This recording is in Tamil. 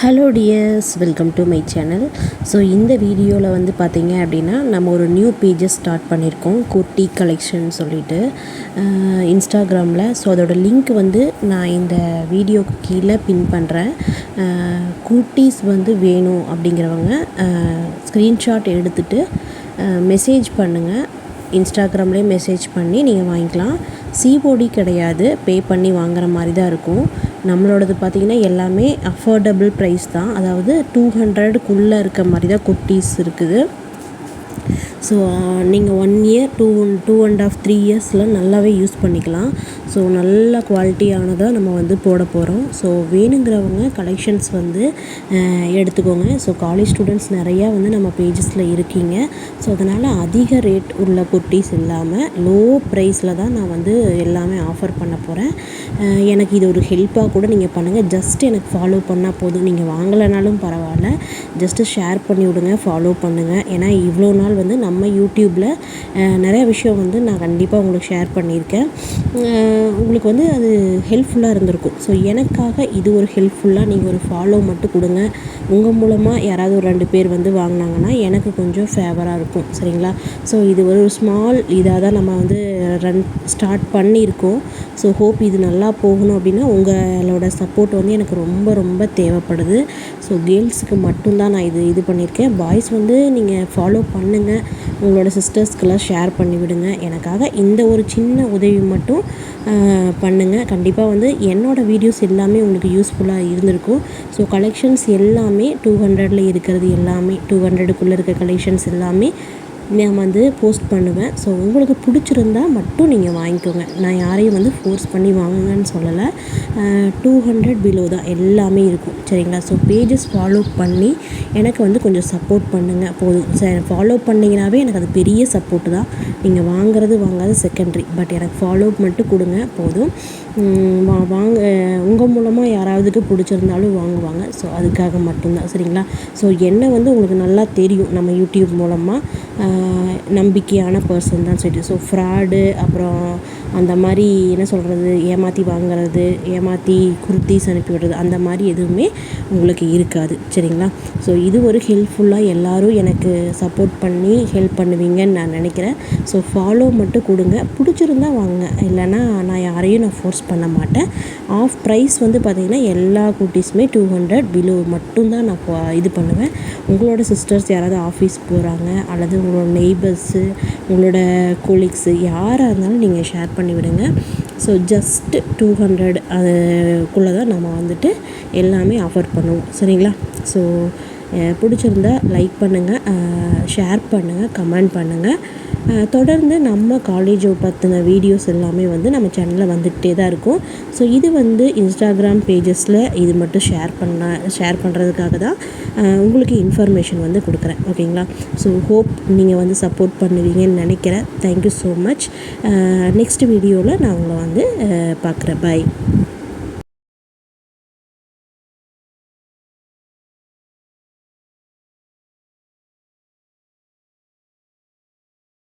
Hello tears, welcome to my channel. So இந்த வீடியோவில் வந்து பார்த்தீங்க அப்படின்னா நம்ம ஒரு நியூ பேஜஸ் ஸ்டார்ட் பண்ணியிருக்கோம், குர்த்தி கலெக்ஷன் சொல்லிட்டு இன்ஸ்டாகிராமில். ஸோ அதோட லிங்க் வந்து நான் இந்த வீடியோக்கு கீழே பின் பண்ணுறேன். குர்த்திஸ் வந்து வேணும் அப்படிங்கிறவங்க ஸ்க்ரீன்ஷாட் எடுத்துகிட்டு மெசேஜ் பண்ணுங்கள். இன்ஸ்டாகிராம்லேயே மெசேஜ் பண்ணி நீங்கள் வாங்கிக்கலாம். சிஓடி கிடையாது, பே பண்ணி வாங்குற மாதிரி தான் இருக்கும். நம்மளோடது பார்த்திங்கன்னா எல்லாமே அஃபோர்டபுள் ப்ரைஸ் தான், அதாவது 200க்குள்ளே இருக்க மாதிரி தான் குர்த்திஸ் இருக்குது. ஸோ நீங்கள் 1 இயர் 2.5 3 இயர்ஸில் நல்லாவே யூஸ் பண்ணிக்கலாம். ஸோ நல்ல குவாலிட்டியானதாக நம்ம வந்து போட போகிறோம். ஸோ வேணுங்கிறவங்க கலெக்ஷன்ஸ் வந்து எடுத்துக்கோங்க. ஸோ காலேஜ் ஸ்டூடெண்ட்ஸ் நிறையா வந்து நம்ம பேஜஸில் இருக்கீங்க. ஸோ அதனால் அதிக ரேட் உள்ள குர்த்திஸ் இல்லாமல் லோ ப்ரைஸில் தான் நான் வந்து எல்லாமே ஆஃபர் பண்ண போகிறேன். எனக்கு இது ஒரு ஹெல்ப்பாக கூட நீங்கள் பண்ணுங்கள். ஜஸ்ட் எனக்கு ஃபாலோ பண்ணால் போதும். நீங்கள் வாங்கலைனாலும் பரவாயில்ல, ஜஸ்ட்டு ஷேர் பண்ணி விடுங்க, ஃபாலோ பண்ணுங்கள். ஏன்னா இவ்வளோ நாள் வந்து நம்ம யூடியூப்பில் நிறைய விஷயம் வந்து நான் கண்டிப்பாக உங்களுக்கு ஷேர் பண்ணியிருக்கேன். உங்களுக்கு வந்து அது ஹெல்ப்ஃபுல்லாக இருந்திருக்கும். ஸோ எனக்காக இது ஒரு ஹெல்ப்ஃபுல்லாக நீங்கள் ஒரு ஃபாலோ மட்டும் கொடுங்க. உங்கள் மூலமாக யாராவது ஒரு 2 பேர் வந்து வாங்கினாங்கன்னா எனக்கு கொஞ்சம் ஃபேவராக இருக்கும், சரிங்களா? ஸோ இது ஒரு ஸ்மால் இதாக தான் நம்ம வந்து ஸ்டார்ட் பண்ணியிருக்கோம். ஸோ ஹோப் இது நல்லா போகணும் அப்படின்னா உங்களோட சப்போர்ட் வந்து எனக்கு ரொம்ப ரொம்ப தேவைப்படுது. ஸோ கேர்ள்ஸுக்கு மட்டும்தான் நான் இது பண்ணியிருக்கேன். பாய்ஸ் வந்து நீங்கள் ஃபாலோ பண்ணுங்கள், உங்களோட சிஸ்டர்ஸ்க்கெல்லாம் ஷேர் பண்ணிவிடுங்க. எனக்காக இந்த ஒரு சின்ன உதவி மட்டும் பண்ணுங்கள். கண்டிப்பாக வந்து என்னோடய வீடியோஸ் எல்லாமே உங்களுக்கு யூஸ்ஃபுல்லாக இருந்திருக்கும். ஸோ கலெக்ஷன்ஸ் எல்லாமே 200ல் இருக்கிறது எல்லாமே 200க்குள்ளே இருக்க கலெக்ஷன்ஸ் எல்லாமே நான் வந்து போஸ்ட் பண்ணுவேன். ஸோ உங்களுக்கு பிடிச்சிருந்தா மட்டும் நீங்கள் வாங்கிக்கோங்க. நான் யாரையும் வந்து ஃபோர்ஸ் பண்ணி வாங்குங்கன்னு சொல்லலை. 200 பிலோ தான் எல்லாமே இருக்கும், சரிங்களா? ஸோ பேஜஸ் ஃபாலோ பண்ணி எனக்கு வந்து கொஞ்சம் சப்போர்ட் பண்ணுங்கள் போதும். ஃபாலோ பண்ணிங்கனாவே எனக்கு அது பெரிய சப்போர்ட்டு தான். நீங்கள் வாங்காத செகண்ட்ரி, பட் எனக்கு ஃபாலோ மட்டும் கொடுங்க போதும். வாங்க, உங்கள் மூலமாக யாராவதுக்கு பிடிச்சிருந்தாலும் வாங்குவாங்க. ஸோ அதுக்காக மட்டும்தான், சரிங்களா? ஸோ என்ன வந்து உங்களுக்கு நல்லா தெரியும், நம்ம யூடியூப் மூலமாக நம்பிக்கையான பர்சன் தான் சொல்லிட்டு. ஸோ ஃப்ராடு அப்புறம் அந்த மாதிரி என்ன சொல்கிறது, ஏமாற்றி வாங்குறது, ஏமாற்றி குர்த்திஸ் அனுப்பி விடுறது, அந்த மாதிரி எதுவுமே உங்களுக்கு இருக்காது, சரிங்களா? ஸோ இது ஒரு ஹெல்ப்ஃபுல்லாக எல்லோரும் எனக்கு சப்போர்ட் பண்ணி ஹெல்ப் பண்ணுவீங்கன்னு நான் நினைக்கிறேன். ஸோ ஃபாலோ மட்டும் கொடுங்க, பிடிச்சிருந்தா வாங்க, இல்லைனா நான் யாரையும் நான் ஃபோர்ஸ் பண்ண மாட்டேன். ஆஃப் ப்ரைஸ் வந்து பார்த்திங்கன்னா எல்லா குர்த்திஸுமே 200 பிலோ மட்டும்தான் நான் இது பண்ணுவேன். உங்களோட சிஸ்டர்ஸ் யாராவது ஆஃபீஸ் போகிறாங்க அல்லது உங்களோட நெய்பர்ஸு, உங்களோட கொலீக்ஸு யாராக இருந்தாலும் நீங்கள் ஷேர் பண்ணி விடுங்க. ஸோ ஜஸ்ட்டு 200 அதுக்குள்ளே தான் நம்ம வந்துட்டு எல்லாமே ஆஃபர் பண்ணுவோம், சரிங்களா? ஸோ பிடிச்சிருந்தா லைக் பண்ணுங்கள், ஷேர் பண்ணுங்கள், கமெண்ட் பண்ணுங்கள். தொடர்ந்து நம்ம காலேஜை பற்றின வீடியோஸ் எல்லாமே வந்து நம்ம சேனலில் வந்துகிட்டே தான் இருக்கும். ஸோ இது வந்து இன்ஸ்டாகிராம் பேஜஸில் இது மட்டும் ஷேர் பண்ணுறதுக்காக தான் உங்களுக்கு இன்ஃபர்மேஷன் வந்து கொடுக்குறேன், ஓகேங்களா? ஸோ ஹோப் நீங்கள் வந்து சப்போர்ட் பண்ணுவீங்கன்னு நினைக்கிறேன். Thank you so much. நெக்ஸ்ட் வீடியோவில் நான் உங்களை வந்து பார்க்குறேன். பை.